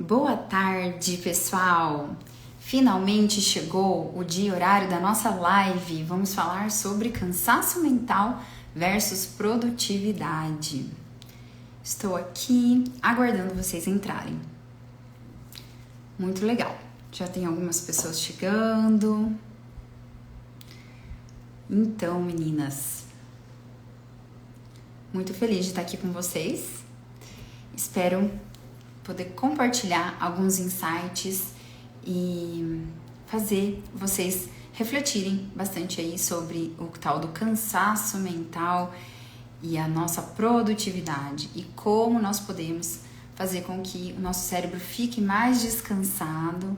Boa tarde, pessoal! Finalmente chegou o dia e horário da nossa live. Vamos falar sobre cansaço mental versus produtividade. Estou aqui aguardando vocês entrarem. Muito legal. Já tem algumas pessoas chegando. Então, meninas, muito feliz de estar aqui com vocês. Espero poder compartilhar alguns insights e fazer vocês refletirem bastante aí sobre o tal do cansaço mental e a nossa produtividade e como nós podemos fazer com que o nosso cérebro fique mais descansado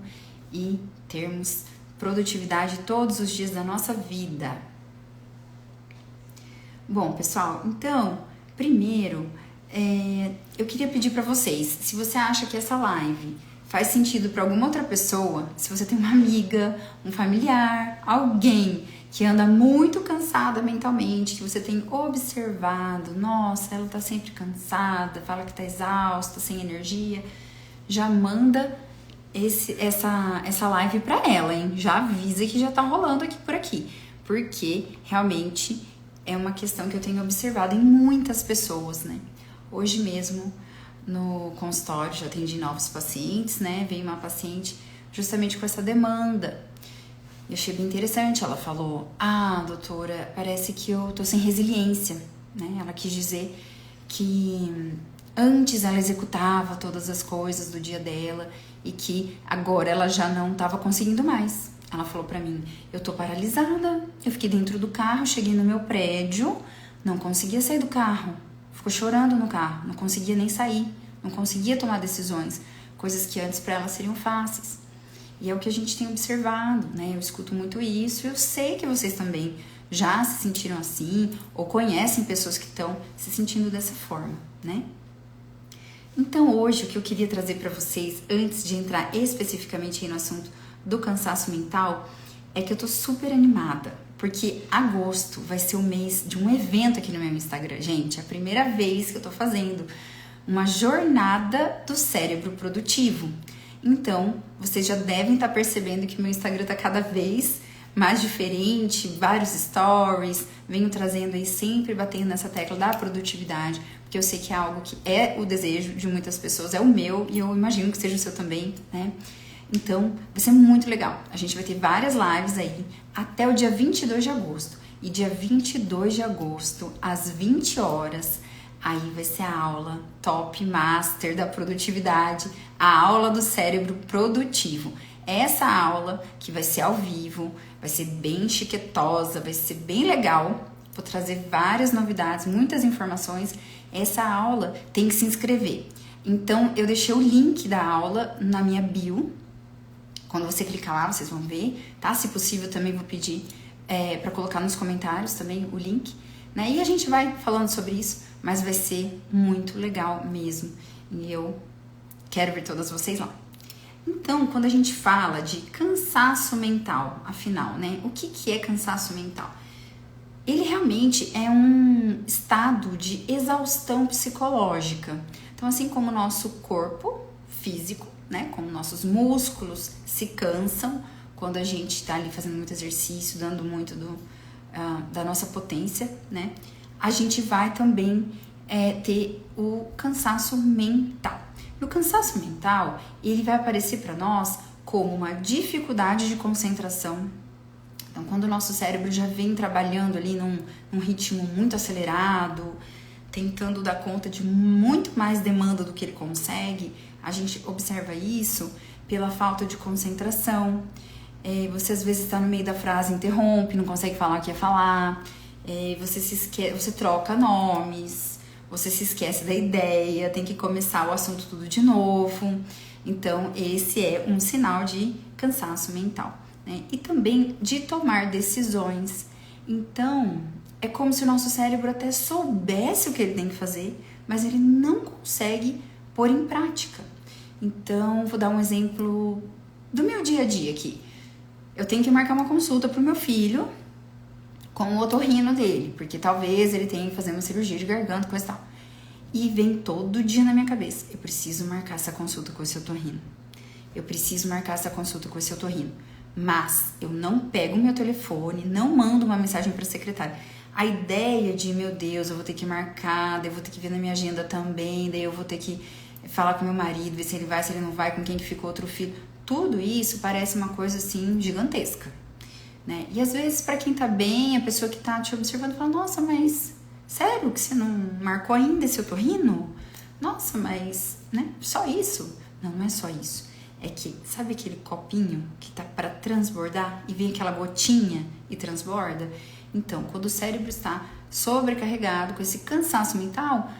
e termos produtividade todos os dias da nossa vida. Bom, pessoal, então, primeiro, eu queria pedir para vocês, se você acha que essa live faz sentido para alguma outra pessoa, se você tem uma amiga, um familiar, alguém que anda muito cansada mentalmente, que você tem observado, nossa, ela tá sempre cansada, fala que tá exausta, sem energia, já manda essa live para ela, hein? Já avisa que já tá rolando aqui por aqui, porque realmente é uma questão que eu tenho observado em muitas pessoas, né? Hoje mesmo, no consultório, já atendi novos pacientes, né? Veio uma paciente justamente com essa demanda. Eu achei bem interessante. Ela falou: doutora, parece que eu tô sem resiliência, né? Ela quis dizer que antes ela executava todas as coisas do dia dela e que agora ela já não estava conseguindo mais. Ela falou pra mim: eu tô paralisada, eu fiquei dentro do carro, cheguei no meu prédio, não conseguia sair do carro. Ficou chorando no carro, não conseguia nem sair, não conseguia tomar decisões, coisas que antes para ela seriam fáceis. E é o que a gente tem observado, né? Eu escuto muito isso, eu sei que vocês também já se sentiram assim, ou conhecem pessoas que estão se sentindo dessa forma, né? Então hoje o que eu queria trazer para vocês, antes de entrar especificamente aí no assunto do cansaço mental, é que eu tô super animada. Porque agosto vai ser o mês de um evento aqui no meu Instagram. Gente, é a primeira vez que eu tô fazendo uma jornada do cérebro produtivo. Então, vocês já devem estar percebendo que meu Instagram tá cada vez mais diferente, vários stories, venho trazendo aí, sempre batendo nessa tecla da produtividade, porque eu sei que é algo que é o desejo de muitas pessoas, é o meu e eu imagino que seja o seu também, né? Então, vai ser muito legal. A gente vai ter várias lives aí até o dia 22 de agosto. E dia 22 de agosto, às 20 horas, aí vai ser a aula Top Master da Produtividade, a aula do cérebro produtivo. Essa aula, que vai ser ao vivo, vai ser bem chiquetosa, vai ser bem legal. Vou trazer várias novidades, muitas informações. Essa aula tem que se inscrever. Então, eu deixei o link da aula na minha bio. Quando você clicar lá, vocês vão ver, tá? Se possível, também vou pedir para colocar nos comentários também o link, né? E a gente vai falando sobre isso, mas vai ser muito legal mesmo. E eu quero ver todas vocês lá. Então, quando a gente fala de cansaço mental, afinal, né? O que é cansaço mental? Ele realmente é um estado de exaustão psicológica. Então, assim como o nosso corpo físico, né, como nossos músculos se cansam quando a gente está ali fazendo muito exercício, dando muito da nossa potência, né, a gente vai também ter o cansaço mental. E o cansaço mental, ele vai aparecer para nós como uma dificuldade de concentração. Então, quando o nosso cérebro já vem trabalhando ali num ritmo muito acelerado, tentando dar conta de muito mais demanda do que ele consegue, a gente observa isso pela falta de concentração. Você às vezes está no meio da frase, interrompe, não consegue falar o que ia falar, você troca nomes, você se esquece da ideia, tem que começar o assunto tudo de novo. Então, esse é um sinal de cansaço mental, né? E também de tomar decisões. Então, é como se o nosso cérebro até soubesse o que ele tem que fazer, mas ele não consegue pôr em prática. Então, vou dar um exemplo do meu dia a dia aqui. Eu tenho que marcar uma consulta pro meu filho com o otorrino dele, porque talvez ele tenha que fazer uma cirurgia de garganta, coisa e tal. E vem todo dia na minha cabeça, eu preciso marcar essa consulta com esse otorrino. Eu preciso marcar essa consulta com esse otorrino. Mas eu não pego o meu telefone, não mando uma mensagem para a secretária. A ideia de, meu Deus, eu vou ter que marcar, daí eu vou ter que ver na minha agenda também, daí eu vou ter que falar com meu marido, ver se ele vai, se ele não vai, com quem que ficou outro filho. Tudo isso parece uma coisa assim gigantesca, né? E às vezes para quem tá bem, a pessoa que tá te observando fala, nossa, mas sério que você não marcou ainda esse otorrino? Nossa, mas, né? Só isso? Não, não é só isso. É que, sabe aquele copinho que tá para transbordar e vem aquela gotinha e transborda? Então, quando o cérebro está sobrecarregado com esse cansaço mental,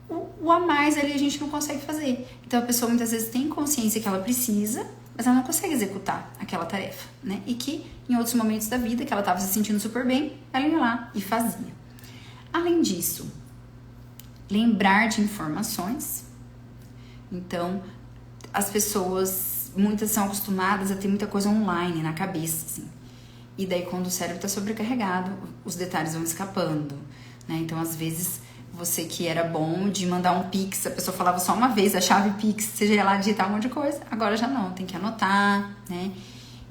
o a mais ali a gente não consegue fazer. Então, a pessoa muitas vezes tem consciência que ela precisa, mas ela não consegue executar aquela tarefa, né? E que em outros momentos da vida, que ela estava se sentindo super bem, ela ia lá e fazia. Além disso, lembrar de informações. Então, as pessoas, muitas são acostumadas a ter muita coisa online na cabeça, assim. E daí, quando o cérebro está sobrecarregado, os detalhes vão escapando, né? Então, às vezes, você que era bom de mandar um Pix, a pessoa falava só uma vez a chave Pix, você já ia lá digitar um monte de coisa. Agora já não, tem que anotar, né?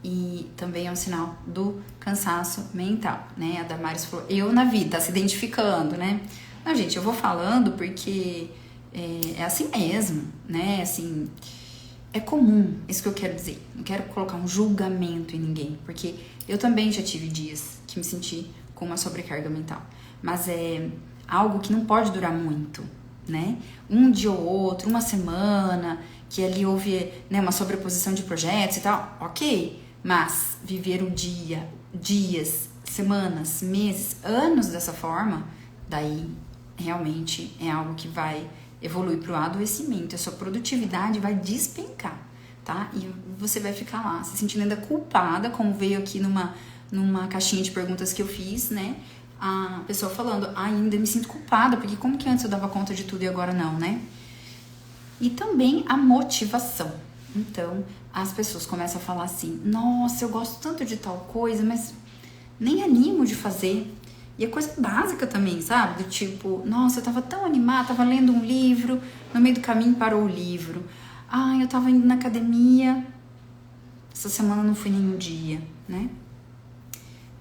E também é um sinal do cansaço mental, né? A Damares falou, eu na vida, tá se identificando, né? Não, gente, eu vou falando porque é assim mesmo, né? Assim, é comum, isso que eu quero dizer. Não quero colocar um julgamento em ninguém, porque eu também já tive dias que me senti com uma sobrecarga mental. Mas é algo que não pode durar muito, né? Um dia ou outro, uma semana, que ali houve, né, uma sobreposição de projetos e tal, ok. Mas viver o dia, dias, semanas, meses, anos dessa forma, daí realmente é algo que vai evoluir para o adoecimento. A sua produtividade vai despencar, tá? E você vai ficar lá se sentindo ainda culpada, como veio aqui numa caixinha de perguntas que eu fiz, né? A pessoa falando, ainda me sinto culpada, porque como que antes eu dava conta de tudo e agora não, né? E também a motivação. Então, as pessoas começam a falar assim, nossa, eu gosto tanto de tal coisa, mas nem animo de fazer. E é coisa básica também, sabe? Do tipo, nossa, eu tava tão animada, tava lendo um livro, no meio do caminho parou o livro. Ai, eu tava indo na academia, essa semana não fui nenhum dia, né?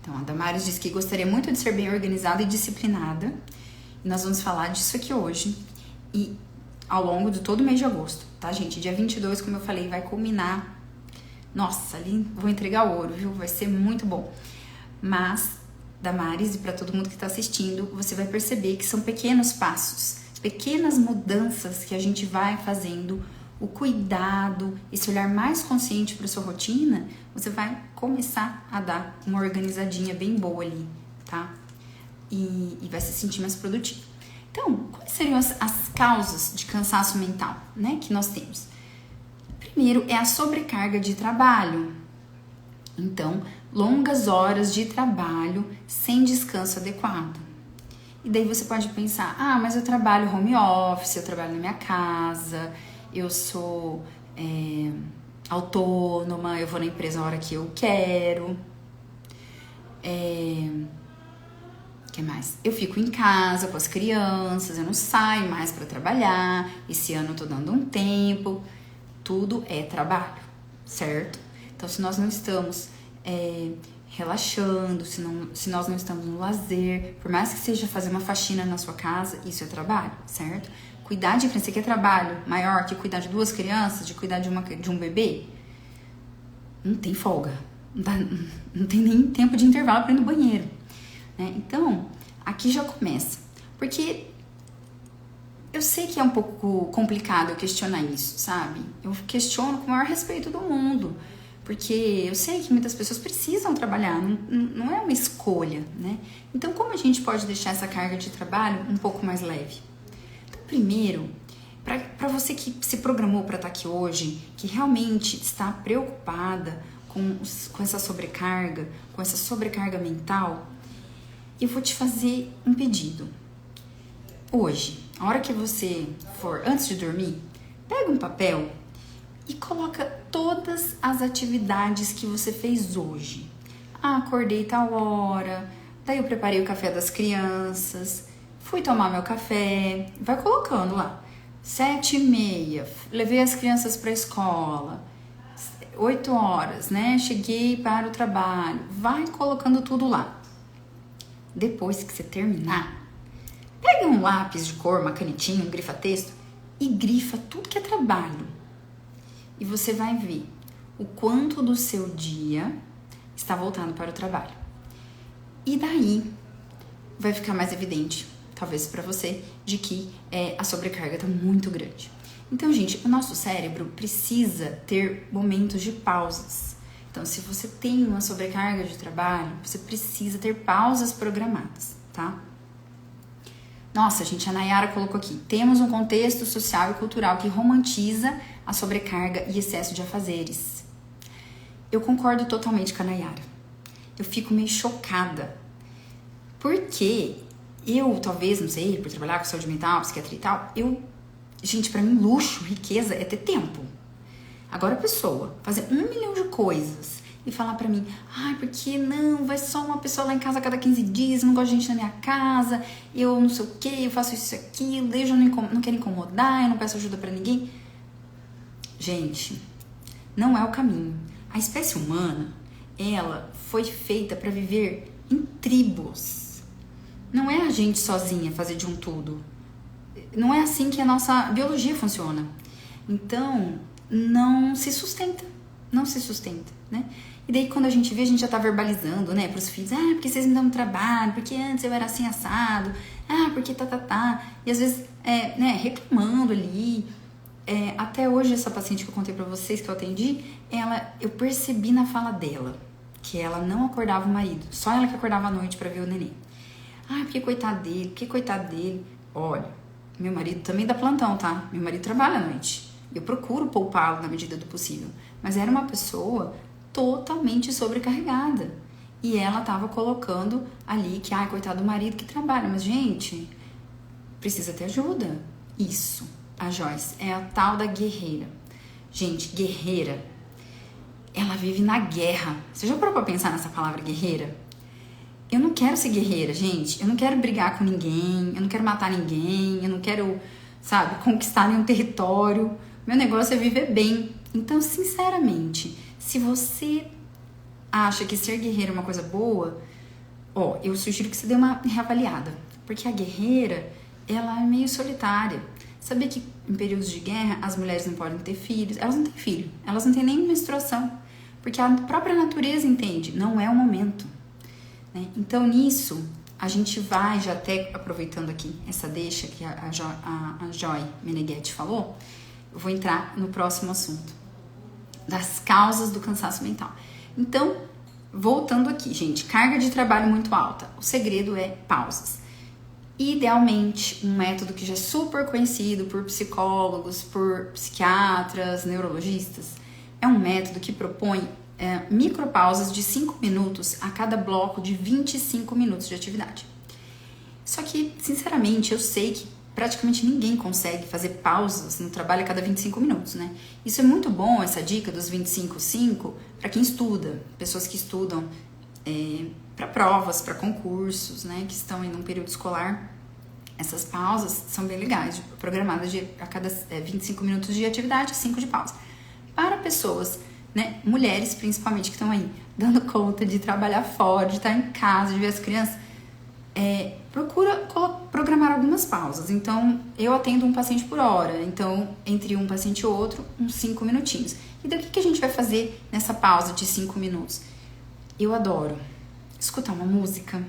Então, a Damares diz que gostaria muito de ser bem organizada e disciplinada. E nós vamos falar disso aqui hoje. E ao longo de todo o mês de agosto, tá, gente? Dia 22, como eu falei, vai culminar. Nossa, ali vou entregar ouro, viu? Vai ser muito bom. Mas, Damares, e para todo mundo que está assistindo, você vai perceber que são pequenos passos, pequenas mudanças que a gente vai fazendo, o cuidado, esse olhar mais consciente para sua rotina, você vai começar a dar uma organizadinha bem boa ali, tá? E vai se sentir mais produtivo. Então, quais seriam as causas de cansaço mental, né, que nós temos? Primeiro é a sobrecarga de trabalho. Então, longas horas de trabalho sem descanso adequado. E daí você pode pensar, mas eu trabalho home office, eu trabalho na minha casa, eu sou autônoma, eu vou na empresa a hora que eu quero. Que mais? Eu fico em casa com as crianças, eu não saio mais para trabalhar, esse ano eu tô dando um tempo. Tudo é trabalho, certo? Então, se nós não estamos relaxando, se nós não estamos no lazer, por mais que seja fazer uma faxina na sua casa, isso é trabalho, certo? Cuidar de criança, você quer trabalho maior que cuidar de 2 crianças, de cuidar de um bebê? Não tem folga, não tem nem tempo de intervalo para ir no banheiro, né? Então, aqui já começa, porque eu sei que é um pouco complicado eu questionar isso, sabe? Eu questiono com o maior respeito do mundo, porque eu sei que muitas pessoas precisam trabalhar, não é uma escolha, né? Então, como a gente pode deixar essa carga de trabalho um pouco mais leve? Então, primeiro, para você que se programou para estar aqui hoje, que realmente está preocupada com essa sobrecarga mental, eu vou te fazer um pedido. Hoje, a hora que você for, antes de dormir, pega um papel e coloca todas as atividades que você fez hoje. Acordei tal hora, daí eu preparei o café das crianças, fui tomar meu café, vai colocando lá. 7h30, levei as crianças para a escola. 8h, né? Cheguei para o trabalho. Vai colocando tudo lá. Depois que você terminar, pega um lápis de cor, uma canetinha, um grifa-texto e grifa tudo que é trabalho. E você vai ver o quanto do seu dia está voltado para o trabalho. E daí vai ficar mais evidente, talvez para você, de que a sobrecarga está muito grande. Então, gente, o nosso cérebro precisa ter momentos de pausas. Então, se você tem uma sobrecarga de trabalho, você precisa ter pausas programadas, tá? Nossa, gente, a Nayara colocou aqui. Temos um contexto social e cultural que romantiza a sobrecarga e excesso de afazeres. Eu concordo totalmente com a Nayara. Eu fico meio chocada. Porque eu, talvez, não sei, por trabalhar com saúde mental, psiquiatria e tal, gente, pra mim, luxo, riqueza é ter tempo. Agora a pessoa fazer 1 milhão de coisas e falar pra mim, ai, porque não, vai só uma pessoa lá em casa a cada 15 dias, eu não gosto de gente na minha casa, eu não sei o que, eu faço isso e aquilo, eu já não quero incomodar, eu não peço ajuda pra ninguém. Gente, não é o caminho. A espécie humana, ela foi feita pra viver em tribos. Não é a gente sozinha fazer de um tudo. Não é assim que a nossa biologia funciona. Então, não se sustenta, né? E daí quando a gente vê, a gente já tá verbalizando, né, pros filhos, porque vocês me dão trabalho, porque antes eu era assim assado, porque e às vezes, né, reclamando ali. Até hoje, essa paciente que eu contei pra vocês, que eu atendi, eu percebi na fala dela, que ela não acordava o marido, só ela que acordava à noite pra ver o neném. Porque coitado dele, olha, meu marido também dá plantão, tá? Meu marido trabalha à noite. Eu procuro poupá-lo na medida do possível. Mas era uma pessoa totalmente sobrecarregada. E ela tava colocando ali que, coitado do marido que trabalha. Mas, gente, precisa ter ajuda. Isso, a Joyce, é a tal da guerreira. Gente, guerreira, ela vive na guerra. Você já parou pra pensar nessa palavra guerreira? Eu não quero ser guerreira, gente. Eu não quero brigar com ninguém, eu não quero matar ninguém, eu não quero, conquistar nenhum território. Meu negócio é viver bem. Então, sinceramente, se você acha que ser guerreira é uma coisa boa, eu sugiro que você dê uma reavaliada. Porque a guerreira, ela é meio solitária. Sabia que em períodos de guerra as mulheres não podem ter filhos? Elas não têm filho, elas não têm nem menstruação. Porque a própria natureza entende, não é o momento. Então, nisso, a gente vai, já até aproveitando aqui essa deixa que a Joy Meneghetti falou, eu vou entrar no próximo assunto, das causas do cansaço mental. Então, voltando aqui, gente, carga de trabalho muito alta. O segredo é pausas. Idealmente, um método que já é super conhecido por psicólogos, por psiquiatras, neurologistas, é um método que propõe micropausas de 5 minutos a cada bloco de 25 minutos de atividade. Só que, sinceramente, eu sei que praticamente ninguém consegue fazer pausas no trabalho a cada 25 minutos, né? Isso é muito bom, essa dica dos 25-5, para quem estuda, pessoas que estudam para provas, para concursos, né? Que estão em um período escolar. Essas pausas são bem legais, programadas a cada 25 minutos de atividade, 5 de pausa. Para pessoas, né, mulheres principalmente, que estão aí dando conta de trabalhar fora, de estar em casa, de ver as crianças, procura programar algumas pausas. Então, eu atendo um paciente por hora, então, entre um paciente e outro, uns 5 minutinhos. E daí, o que a gente vai fazer nessa pausa de 5 minutos? Eu adoro escutar uma música,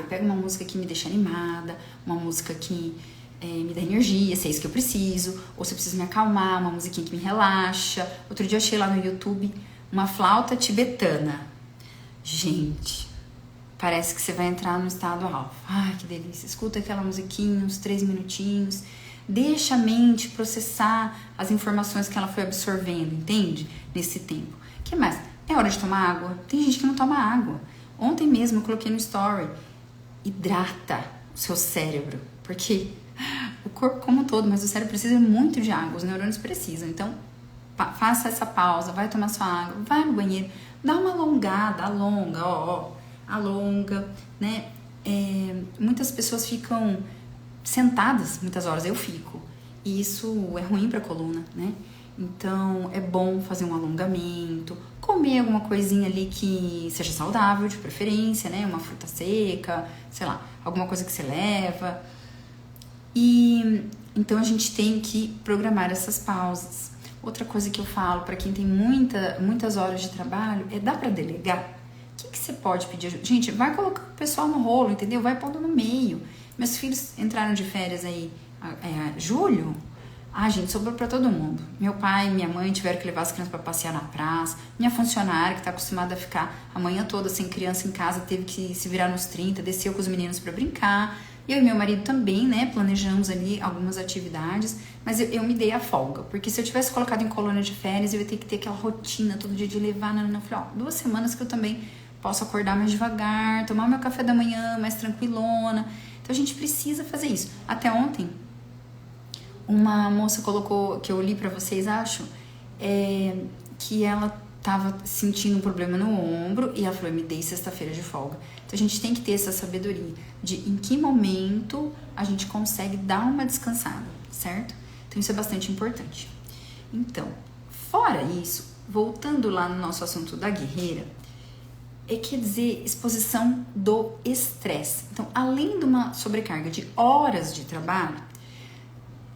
pega uma música que me deixa animada, uma música que me dá energia, se é isso que eu preciso, ou se eu preciso me acalmar, uma musiquinha que me relaxa. Outro dia eu achei lá no YouTube uma flauta tibetana. Gente, parece que você vai entrar no estado alfa. Que delícia. Escuta aquela musiquinha, uns 3 minutinhos. Deixa a mente processar as informações que ela foi absorvendo, entende? Nesse tempo. O que mais? É hora de tomar água. Tem gente que não toma água. Ontem mesmo eu coloquei no story. Hidrata o seu cérebro. Porque o corpo como um todo, mas o cérebro precisa muito de água. Os neurônios precisam. Então, faça essa pausa. Vai tomar sua água. Vai no banheiro. Dá uma alongada. Alonga, alonga, né? muitas pessoas ficam sentadas muitas horas, eu fico. E isso é ruim para a coluna, né? Então é bom fazer um alongamento, comer alguma coisinha ali que seja saudável, de preferência, né? Uma fruta seca, sei lá, alguma coisa que você leva. E então a gente tem que programar essas pausas. Outra coisa que eu falo para quem tem muitas horas de trabalho é: dá para delegar? O que você pode pedir ajuda? Gente, vai colocando o pessoal no rolo, entendeu? Vai pondo no meio. Meus filhos entraram de férias aí julho. Gente, sobrou pra todo mundo. Meu pai e minha mãe tiveram que levar as crianças pra passear na praça. Minha funcionária, que tá acostumada a ficar a manhã toda sem criança em casa, teve que se virar nos 30, desceu com os meninos pra brincar. Eu e meu marido também, né, planejamos ali algumas atividades, mas eu me dei a folga, porque se eu tivesse colocado em colônia de férias, eu ia ter que ter aquela rotina todo dia de levar, eu falei, 2 semanas que eu também posso acordar mais devagar, tomar meu café da manhã mais tranquilona. Então a gente precisa fazer isso. Até ontem, uma moça colocou, que eu li pra vocês, acho, que ela tava sentindo um problema no ombro e ela falou: me dei sexta-feira de folga. Então a gente tem que ter essa sabedoria de em que momento a gente consegue dar uma descansada, certo? Então isso é bastante importante. Então, fora isso, voltando lá no nosso assunto da guerreira, quer dizer, exposição do estresse. Então, além de uma sobrecarga de horas de trabalho,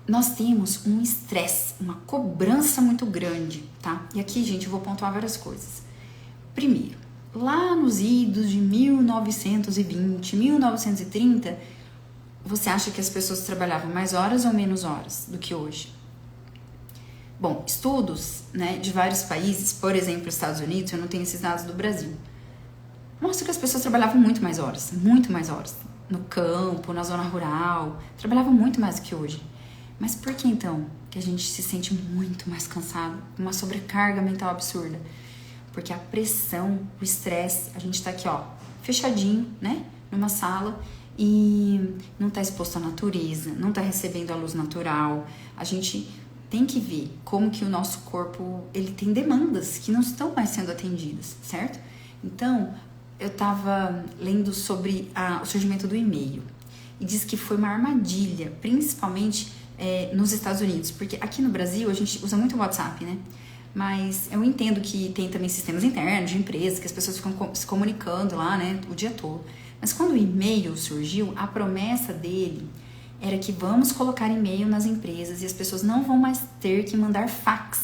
nós temos um estresse, uma cobrança muito grande, tá? E aqui, gente, eu vou pontuar várias coisas. Primeiro, lá nos idos de 1920, 1930, você acha que as pessoas trabalhavam mais horas ou menos horas do que hoje? Bom, estudos, né, de vários países, por exemplo, Estados Unidos, eu não tenho esses dados do Brasil, mostram que as pessoas trabalhavam muito mais horas, no campo, na zona rural, trabalhavam muito mais do que hoje. Mas por que então que a gente se sente muito mais cansado, uma sobrecarga mental absurda? Porque a pressão, o estresse, a gente tá aqui, fechadinho, né, numa sala e não tá exposto à natureza, não tá recebendo a luz natural. A gente tem que ver como que o nosso corpo, ele tem demandas que não estão mais sendo atendidas, certo? Então, eu tava lendo sobre o surgimento do e-mail e diz que foi uma armadilha, principalmente nos Estados Unidos, porque aqui no Brasil a gente usa muito o WhatsApp, né? Mas eu entendo que tem também sistemas internos de empresas, que as pessoas ficam se comunicando lá, né, o dia todo. Mas quando o e-mail surgiu, a promessa dele era que vamos colocar e-mail nas empresas e as pessoas não vão mais ter que mandar fax,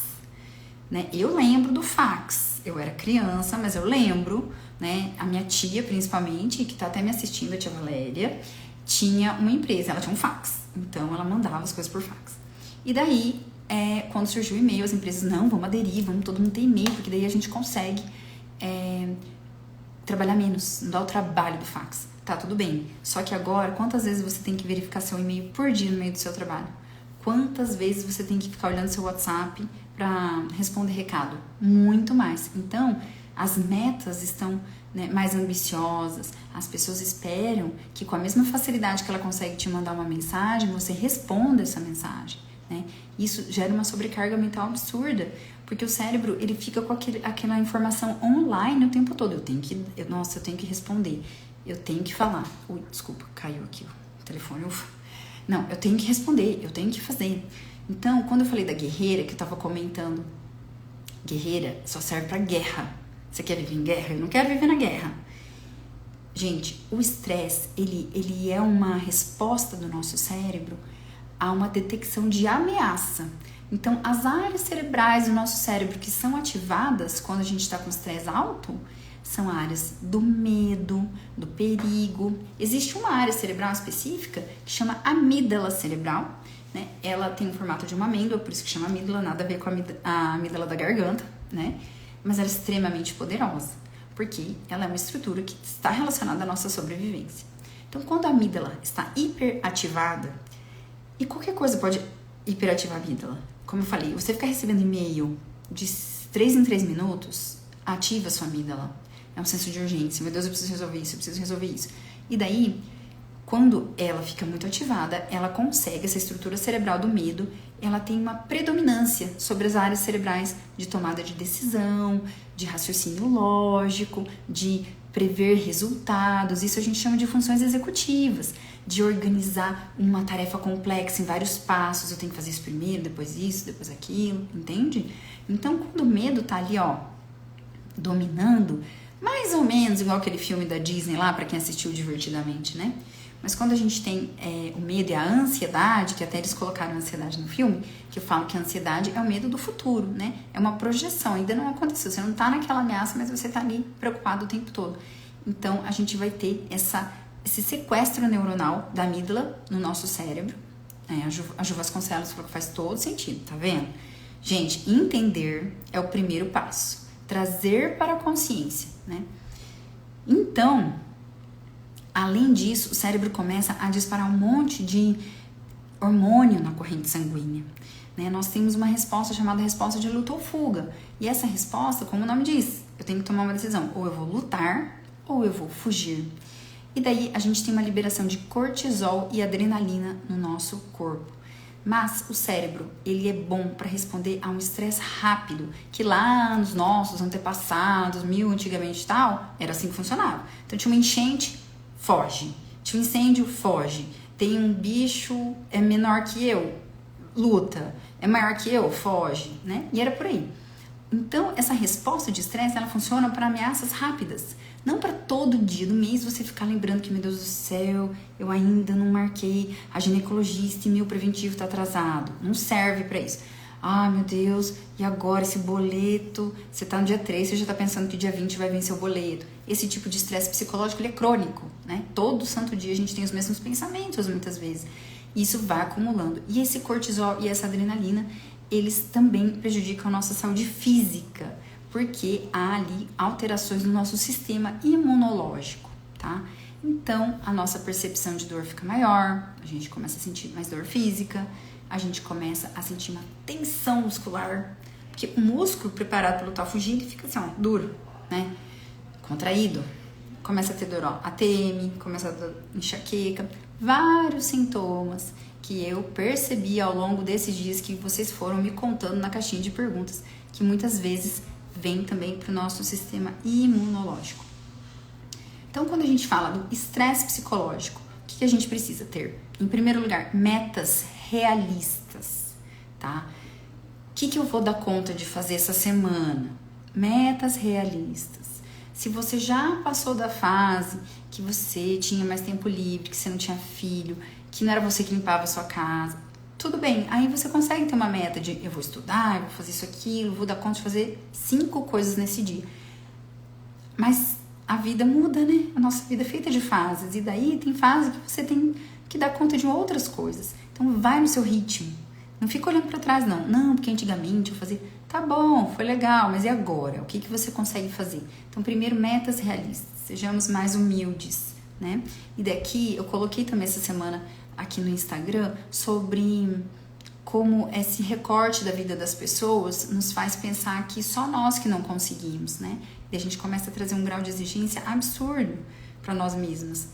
né? Eu lembro do fax, eu era criança, mas eu lembro, né, a minha tia principalmente, que tá até me assistindo, a tia Valéria, tinha uma empresa, ela tinha um fax, então ela mandava as coisas por fax. E daí, quando surgiu o e-mail, as empresas, não, vamos aderir, vamos todo mundo ter e-mail, porque daí a gente consegue trabalhar menos, não dá o trabalho do fax. Tá, tudo bem. Só que agora, quantas vezes você tem que verificar seu e-mail por dia no meio do seu trabalho? Quantas vezes você tem que ficar olhando seu WhatsApp para responder recado? Muito mais. Então, as metas estão, né, mais ambiciosas. As pessoas esperam que com a mesma facilidade que ela consegue te mandar uma mensagem, você responda essa mensagem, né? Isso gera uma sobrecarga mental absurda, porque o cérebro, ele fica com aquela informação online o tempo todo. Eu tenho que responder, eu tenho que falar. Ui, desculpa, caiu aqui o telefone. Não, eu tenho que responder, eu tenho que fazer. Então, quando eu falei da guerreira, que eu tava comentando, guerreira só serve pra guerra. Você quer viver em guerra? Eu não quero viver na guerra. Gente, o estresse, ele é uma resposta do nosso cérebro a uma detecção de ameaça. Então, as áreas cerebrais do nosso cérebro que são ativadas quando a gente está com estresse alto são áreas do medo, do perigo. Existe uma área cerebral específica que chama amígdala cerebral, né? Ela tem o formato de uma amêndoa, por isso que chama amígdala, nada a ver com a amígdala da garganta, né? Mas ela é extremamente poderosa, porque ela é uma estrutura que está relacionada à nossa sobrevivência. Então, quando a amígdala está hiperativada, e qualquer coisa pode hiperativar a amígdala, como eu falei, você ficar recebendo e-mail de 3 em 3 minutos, ativa a sua amígdala. É um senso de urgência, meu Deus, eu preciso resolver isso, eu preciso resolver isso. E daí, quando ela fica muito ativada, ela consegue, essa estrutura cerebral do medo, ela tem uma predominância sobre as áreas cerebrais de tomada de decisão, de raciocínio lógico, de prever resultados. Isso a gente chama de funções executivas, de organizar uma tarefa complexa em vários passos. Eu tenho que fazer isso primeiro, depois isso, depois aquilo, entende? Então, quando o medo tá ali, ó, dominando, mais ou menos igual aquele filme da Disney lá, para quem assistiu Divertidamente, né? Mas quando a gente tem o medo e a ansiedade, que até eles colocaram a ansiedade no filme, que eu falo que a ansiedade é o medo do futuro, né? É uma projeção, ainda não aconteceu, você não tá naquela ameaça, mas você tá ali preocupado o tempo todo. Então, a gente vai ter esse sequestro neuronal da amígdala no nosso cérebro. A Ju Vasconcelos falou que faz todo sentido, tá vendo? Gente, entender é o primeiro passo. Trazer para a consciência, né? Então, além disso, o cérebro começa a disparar um monte de hormônio na corrente sanguínea, né? Nós temos uma resposta chamada resposta de luta ou fuga. E essa resposta, como o nome diz, eu tenho que tomar uma decisão. Ou eu vou lutar, ou eu vou fugir. E daí a gente tem uma liberação de cortisol e adrenalina no nosso corpo. Mas o cérebro, ele é bom para responder a um estresse rápido, que lá nos nossos antepassados, antigamente e tal, era assim que funcionava. Então tinha uma enchente, foge. Tinha um incêndio, foge. Tem um bicho, é menor que eu, luta. É maior que eu, foge, né? E era por aí. Então, essa resposta de estresse, ela funciona para ameaças rápidas. Não para todo dia do mês você ficar lembrando que, meu Deus do céu, eu ainda não marquei a ginecologista e meu preventivo tá atrasado. Não serve para isso. Ah, meu Deus, e agora esse boleto? Você tá no dia 3, você já tá pensando que dia 20 vai vencer o boleto. Esse tipo de estresse psicológico, ele é crônico, né? Todo santo dia a gente tem os mesmos pensamentos, muitas vezes. Isso vai acumulando. E esse cortisol e essa adrenalina, eles também prejudicam a nossa saúde física, porque há ali alterações no nosso sistema imunológico, tá? Então, a nossa percepção de dor fica maior, a gente começa a sentir mais dor física, a gente começa a sentir uma tensão muscular, porque o músculo preparado para lutar fugindo fica assim, ó, duro, né? Contraído. Começa a ter dor, ó, ATM, começa a ter enxaqueca, vários sintomas que eu percebi ao longo desses dias que vocês foram me contando na caixinha de perguntas, que muitas vezes vem também para o nosso sistema imunológico. Então, quando a gente fala do estresse psicológico, o que a gente precisa ter? Em primeiro lugar, metas realistas, tá? O que eu vou dar conta de fazer essa semana? Metas realistas. Se você já passou da fase que você tinha mais tempo livre, que você não tinha filho, que não era você que limpava a sua casa, tudo bem, aí você consegue ter uma meta de eu vou estudar, eu vou fazer isso, aquilo, vou dar conta de fazer 5 coisas nesse dia. Mas a vida muda, né? A nossa vida é feita de fases, e daí tem fase que você tem que dar conta de outras coisas. Então vai no seu ritmo, não fica olhando para trás não, porque antigamente eu fazia, tá bom, foi legal, mas e agora? O que você consegue fazer? Então primeiro, metas realistas, sejamos mais humildes, né? E daqui eu coloquei também essa semana aqui no Instagram sobre como esse recorte da vida das pessoas nos faz pensar que só nós que não conseguimos, né? E a gente começa a trazer um grau de exigência absurdo para nós mesmos.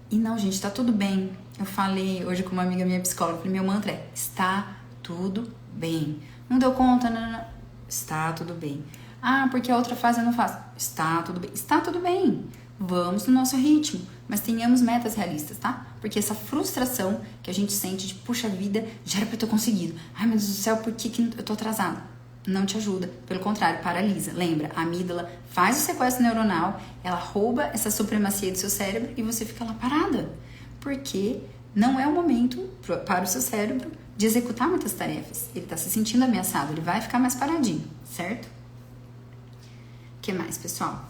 E não, gente, tá tudo bem. Eu falei hoje com uma amiga minha psicóloga, falei, meu mantra é, está tudo bem. Não deu conta, não. Está tudo bem. Ah, porque a outra fase eu não faço. Está tudo bem. Está tudo bem. Vamos no nosso ritmo, mas tenhamos metas realistas, tá? Porque essa frustração que a gente sente de, puxa vida, já era pra eu ter conseguido. Ai, meu Deus do céu, por que eu tô atrasada? Não te ajuda. Pelo contrário, paralisa. Lembra, a amígdala faz o sequestro neuronal, ela rouba essa supremacia do seu cérebro e você fica lá parada. Porque não é o momento para o seu cérebro de executar muitas tarefas. Ele tá se sentindo ameaçado, ele vai ficar mais paradinho, certo? O que mais, pessoal?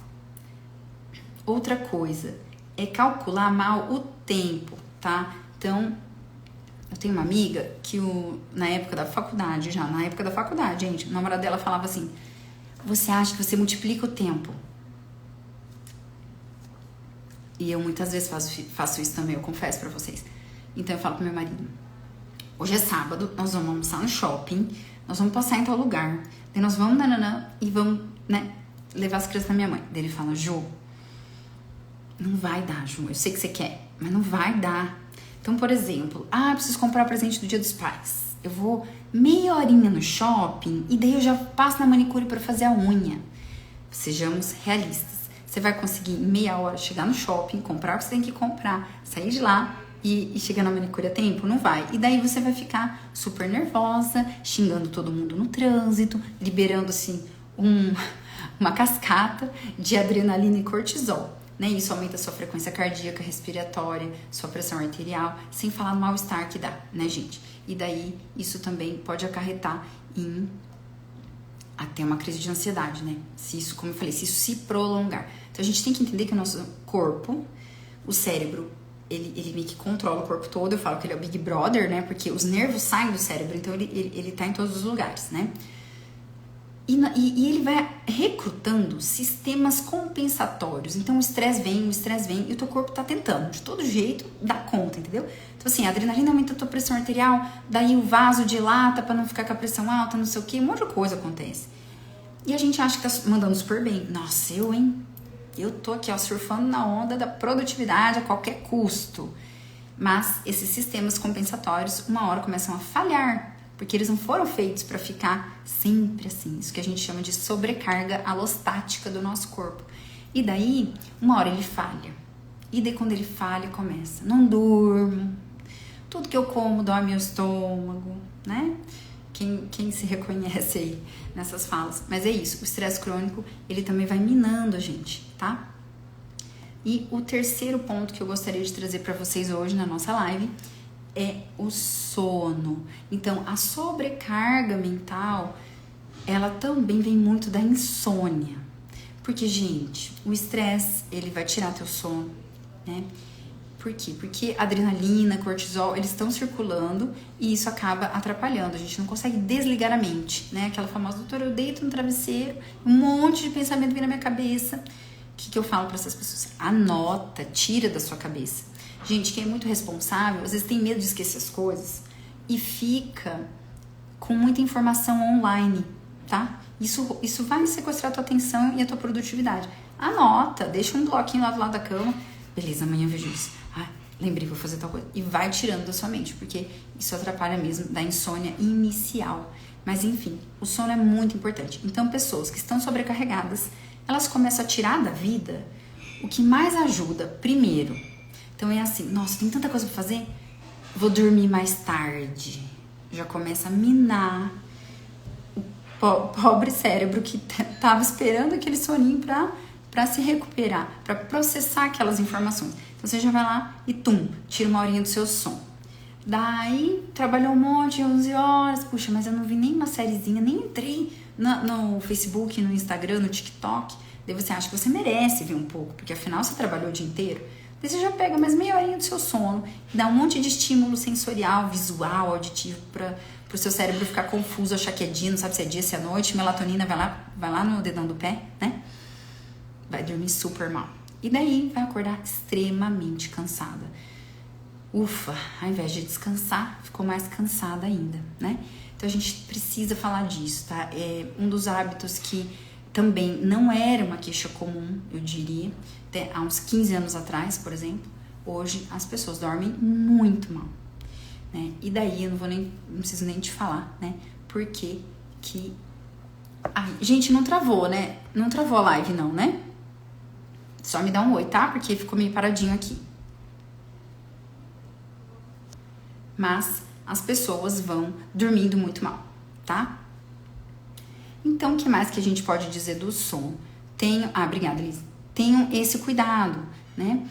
Outra coisa é calcular mal o tempo, tá? Então, eu tenho uma amiga que na época da faculdade, gente, o namorado dela falava assim, você acha que você multiplica o tempo? E eu muitas vezes faço isso também, eu confesso pra vocês. Então eu falo pro meu marido, hoje é sábado, nós vamos almoçar no shopping, nós vamos passar em tal lugar, daí nós vamos, e vamos, né, levar as crianças na minha mãe. Daí ele fala, Ju, não vai dar, Ju, eu sei que você quer, mas não vai dar. Então, por exemplo, eu preciso comprar presente do Dia dos Pais. Eu vou meia horinha no shopping e daí eu já passo na manicure para fazer a unha. Sejamos realistas. Você vai conseguir em meia hora chegar no shopping, comprar o que você tem que comprar, sair de lá e chegar na manicure a tempo? Não vai. E daí você vai ficar super nervosa, xingando todo mundo no trânsito, liberando assim uma cascata de adrenalina e cortisol. Né? Isso aumenta a sua frequência cardíaca, respiratória, sua pressão arterial, sem falar no mal-estar que dá, né, gente? E daí isso também pode acarretar em até uma crise de ansiedade, né? Se isso, como eu falei, se isso se prolongar. Então a gente tem que entender que o nosso corpo, o cérebro, ele meio que controla o corpo todo. Eu falo que ele é o Big Brother, né? Porque os nervos saem do cérebro, então ele tá em todos os lugares, né? E ele vai recrutando sistemas compensatórios. Então o estresse vem e o teu corpo tá tentando, de todo jeito, dar conta, entendeu? Então assim, a adrenalina aumenta a tua pressão arterial, daí o vaso dilata pra não ficar com a pressão alta, não sei o que, um monte de coisa acontece. E a gente acha que tá mandando super bem. Nossa, eu tô aqui, ó, surfando na onda da produtividade a qualquer custo. Mas esses sistemas compensatórios, uma hora começam a falhar, porque eles não foram feitos para ficar sempre assim. Isso que a gente chama de sobrecarga alostática do nosso corpo. E daí, uma hora ele falha. E daí quando ele falha, começa. Não durmo. Tudo que eu como dói meu estômago, né? Quem se reconhece aí nessas falas. Mas é isso, o estresse crônico, ele também vai minando a gente, tá? E o terceiro ponto que eu gostaria de trazer para vocês hoje na nossa live é o sono. Então, a sobrecarga mental, ela também vem muito da insônia. Porque, gente, o estresse, ele vai tirar teu sono, né? Por quê? Porque adrenalina, cortisol, eles estão circulando e isso acaba atrapalhando. A gente não consegue desligar a mente, né? Aquela famosa, doutora, eu deito no travesseiro, um monte de pensamento vem na minha cabeça. O que eu falo para essas pessoas? Anota, tira da sua cabeça. Gente, quem é muito responsável, às vezes tem medo de esquecer as coisas e fica com muita informação online, tá? Isso vai sequestrar a tua atenção e a tua produtividade. Anota, deixa um bloquinho lá do lado da cama. Beleza, amanhã eu vejo isso. Lembrei, vou fazer tal coisa. E vai tirando da sua mente, porque isso atrapalha mesmo da insônia inicial. Mas enfim, o sono é muito importante. Então, pessoas que estão sobrecarregadas, elas começam a tirar da vida o que mais ajuda, primeiro. Então é assim, nossa, tem tanta coisa pra fazer, vou dormir mais tarde. Já começa a minar o pobre cérebro que tava esperando aquele soninho pra se recuperar, pra processar aquelas informações. Então você já vai lá e tira uma horinha do seu sono. Daí, trabalhou um monte, 11 horas, puxa, mas eu não vi nem uma sériezinha, nem entrei no Facebook, no Instagram, no TikTok. Daí você acha que você merece ver um pouco, porque afinal você trabalhou o dia inteiro. Daí você já pega mais meia horinha do seu sono, dá um monte de estímulo sensorial, visual, auditivo, pro seu cérebro ficar confuso, achar que é dia, não sabe se é dia, se é noite. Melatonina vai lá no dedão do pé, né? Vai dormir super mal. E daí vai acordar extremamente cansada. Ufa, ao invés de descansar, ficou mais cansada ainda, né? Então a gente precisa falar disso, tá? É um dos hábitos que também não era uma queixa comum, eu diria, até há uns 15 anos atrás, por exemplo. Hoje as pessoas dormem muito mal, né? E daí eu não preciso nem te falar, né? Porque que... Ai, gente, não travou, né? Não travou a live não, né? Só me dá um oi, tá? Porque ficou meio paradinho aqui. Mas as pessoas vão dormindo muito mal, tá? Então, o que mais que a gente pode dizer do sono? Obrigada, Liz. Tenham esse cuidado, né?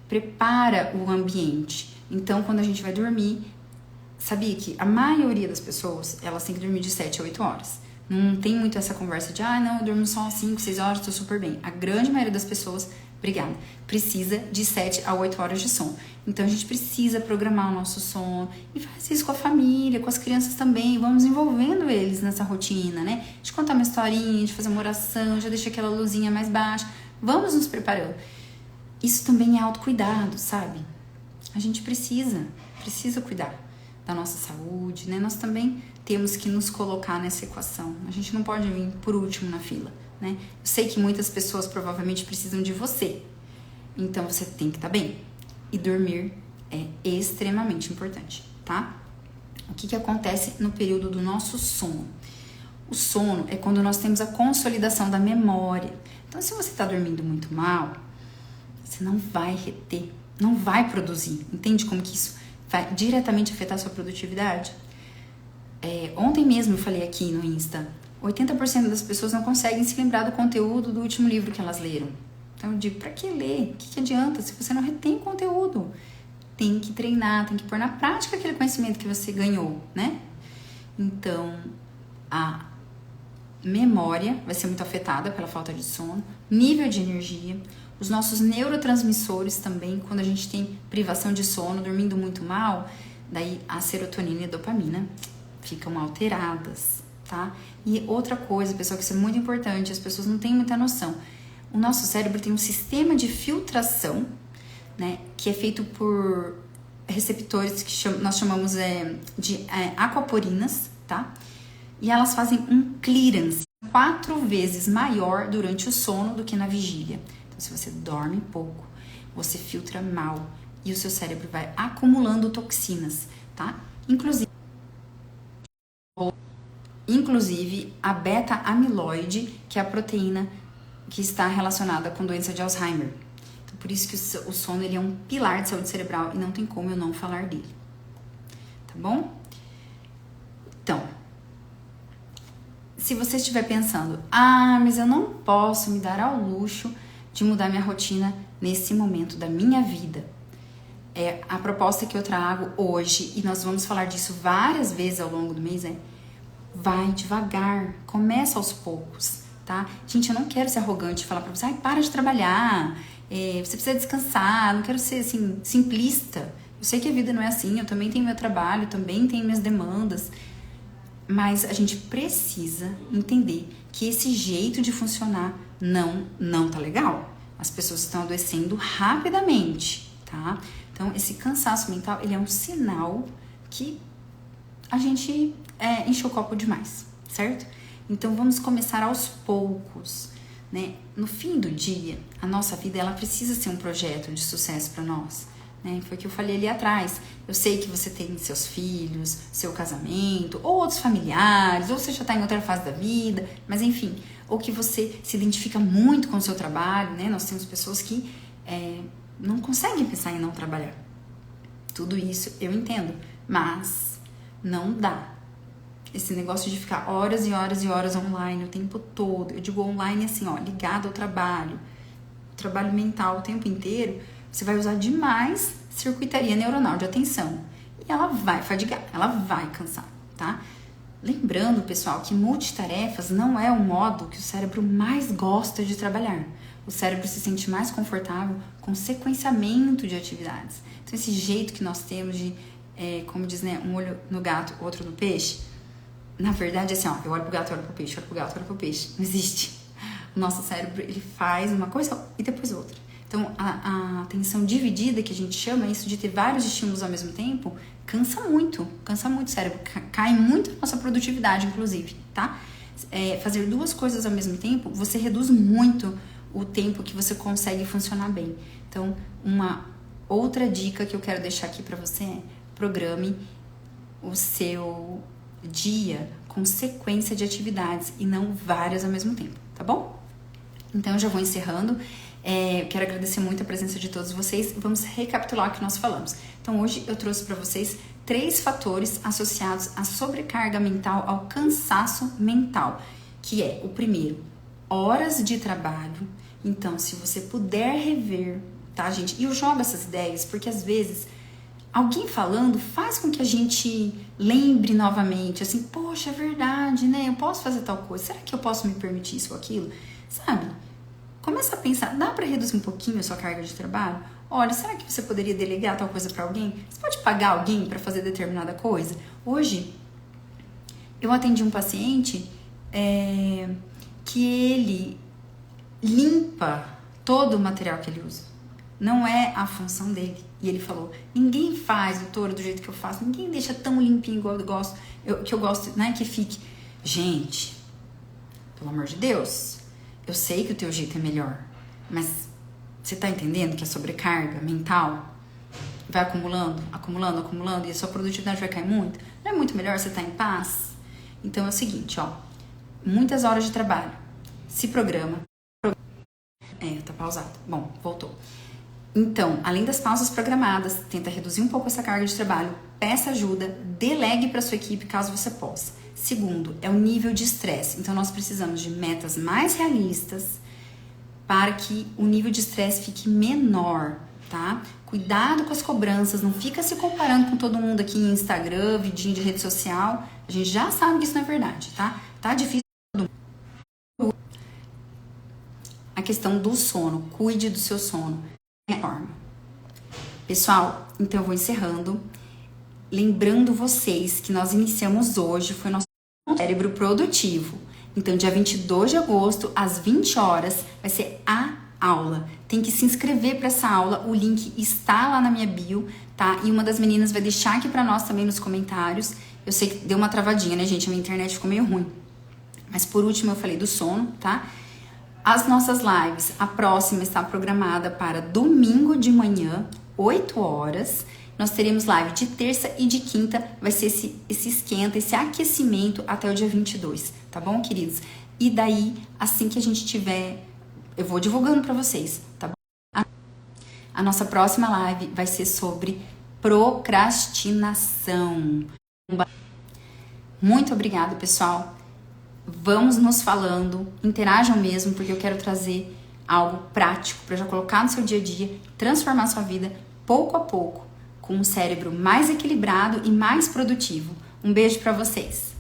Prepara o ambiente. Então, quando a gente vai dormir, sabia que a maioria das pessoas, elas têm que dormir de 7 a 8 horas. Não tem muito essa conversa de, não, eu durmo só 5, 6 horas, tô super bem. A grande maioria das pessoas, precisa de 7 a 8 horas de sono. Então, a gente precisa programar o nosso sono e faz isso com a família, com as crianças também. Vamos envolvendo eles nessa rotina, né? De contar uma historinha, de fazer uma oração, já deixa aquela luzinha mais baixa. Vamos nos preparando. Isso também é autocuidado, sabe? A gente precisa cuidar da nossa saúde, né? Nós também temos que nos colocar nessa equação. A gente não pode vir por último na fila, né? Eu sei que muitas pessoas provavelmente precisam de você. Então, você tem que estar bem. E dormir é extremamente importante, tá? O que acontece no período do nosso sono? O sono é quando nós temos a consolidação da memória. Então, se você está dormindo muito mal, você não vai reter, não vai produzir. Entende como que isso vai diretamente afetar a sua produtividade? Ontem mesmo eu falei aqui no Insta, 80% das pessoas não conseguem se lembrar do conteúdo do último livro que elas leram. Então eu digo, pra que ler? O que adianta se você não retém conteúdo? Tem que treinar, tem que pôr na prática aquele conhecimento que você ganhou, né? Então, a memória vai ser muito afetada pela falta de sono, nível de energia, os nossos neurotransmissores também, quando a gente tem privação de sono, dormindo muito mal, daí a serotonina e a dopamina ficam alteradas, tá? E outra coisa, pessoal, que isso é muito importante, as pessoas não têm muita noção. O nosso cérebro tem um sistema de filtração, né, que é feito por receptores que nós chamamos de aquaporinas, tá? E elas fazem um clearance 4 vezes maior durante o sono do que na vigília. Então, se você dorme pouco, você filtra mal e o seu cérebro vai acumulando toxinas, tá? Inclusive a beta-amiloide, que é a proteína que está relacionada com doença de Alzheimer. Então, por isso que o sono ele é um pilar de saúde cerebral e não tem como eu não falar dele. Tá bom? Então, se você estiver pensando, mas eu não posso me dar ao luxo de mudar minha rotina nesse momento da minha vida. A proposta que eu trago hoje, e nós vamos falar disso várias vezes ao longo do mês, vai devagar, começa aos poucos, tá? Gente, eu não quero ser arrogante e falar pra você, para de trabalhar, você precisa descansar, não quero ser, assim, simplista. Eu sei que a vida não é assim, eu também tenho meu trabalho, também tenho minhas demandas, mas a gente precisa entender que esse jeito de funcionar não tá legal. As pessoas estão adoecendo rapidamente, tá? Então, esse cansaço mental, ele é um sinal que a gente enche o copo demais, certo? Então, vamos começar aos poucos, né? No fim do dia, a nossa vida, ela precisa ser um projeto de sucesso para nós, né? Foi o que eu falei ali atrás. Eu sei que você tem seus filhos, seu casamento, ou outros familiares, ou você já está em outra fase da vida, mas enfim, ou que você se identifica muito com o seu trabalho, né? Nós temos pessoas que não conseguem pensar em não trabalhar. Tudo isso eu entendo, mas não dá. Esse negócio de ficar horas e horas e horas online o tempo todo, eu digo online assim, ligado ao trabalho mental o tempo inteiro, você vai usar demais circuitaria neuronal de atenção. E ela vai fadigar, ela vai cansar, tá? Lembrando, pessoal, que multitarefas não é o modo que o cérebro mais gosta de trabalhar. O cérebro se sente mais confortável com sequenciamento de atividades. Então, esse jeito que nós temos de, como diz, né, um olho no gato, outro no peixe, na verdade, assim, eu olho pro gato, olho pro peixe, olho pro gato, olho pro peixe. Não existe. O nosso cérebro, ele faz uma coisa e depois outra. Então, a atenção dividida, que a gente chama isso de ter vários estímulos ao mesmo tempo, cansa muito o cérebro, cai muito a nossa produtividade, inclusive, tá? Fazer 2 coisas ao mesmo tempo, você reduz muito o tempo que você consegue funcionar bem. Então, uma outra dica que eu quero deixar aqui pra você programe o seu dia com sequência de atividades e não várias ao mesmo tempo, tá bom? Então, eu já vou encerrando. Eu quero agradecer muito a presença de todos vocês. Vamos recapitular o que nós falamos. Então, hoje eu trouxe para vocês 3 fatores associados à sobrecarga mental, ao cansaço mental, que é o primeiro, horas de trabalho. Então, se você puder rever, tá, gente? E eu jogo essas ideias porque às vezes alguém falando faz com que a gente lembre novamente, assim, poxa, é verdade, né? Eu posso fazer tal coisa. Será que eu posso me permitir isso ou aquilo? Sabe? Começa a pensar, dá para reduzir um pouquinho a sua carga de trabalho? Olha, será que você poderia delegar tal coisa para alguém? Você pode pagar alguém para fazer determinada coisa? Hoje, eu atendi um paciente que ele limpa todo o material que ele usa. Não é a função dele. E ele falou, ninguém faz, doutora, do jeito que eu faço. Ninguém deixa tão limpinho igual eu gosto, que eu gosto, né, que fique. Gente, pelo amor de Deus, eu sei que o teu jeito é melhor, mas você tá entendendo que a sobrecarga mental vai acumulando, e a sua produtividade vai cair muito? Não é muito melhor você estar em paz? Então é o seguinte, muitas horas de trabalho, se programa, Tá pausado. Bom, voltou. Então, além das pausas programadas, tenta reduzir um pouco essa carga de trabalho, peça ajuda, delegue para sua equipe caso você possa. Segundo, é o nível de estresse. Então, nós precisamos de metas mais realistas para que o nível de estresse fique menor, tá? Cuidado com as cobranças, não fica se comparando com todo mundo aqui em Instagram, vidinho de rede social. A gente já sabe que isso não é verdade, tá? Tá difícil. A questão do sono, cuide do seu sono. Pessoal, então eu vou encerrando. Lembrando vocês que nós iniciamos hoje, foi nosso cérebro produtivo. Então, dia 22 de agosto, às 20 horas, vai ser a aula. Tem que se inscrever para essa aula, o link está lá na minha bio, tá? E uma das meninas vai deixar aqui para nós também nos comentários. Eu sei que deu uma travadinha, né, gente? A minha internet ficou meio ruim. Mas por último, eu falei do sono, tá? As nossas lives, a próxima está programada para domingo de manhã, 8 horas. Nós teremos live de terça e de quinta, vai ser esse esquenta, esse aquecimento até o dia 22, tá bom, queridos? E daí, assim que a gente tiver, eu vou divulgando para vocês, tá bom? A nossa próxima live vai ser sobre procrastinação. Muito obrigada, pessoal. Vamos nos falando, interajam mesmo, porque eu quero trazer algo prático para já colocar no seu dia a dia, transformar sua vida pouco a pouco, com um cérebro mais equilibrado e mais produtivo. Um beijo para vocês!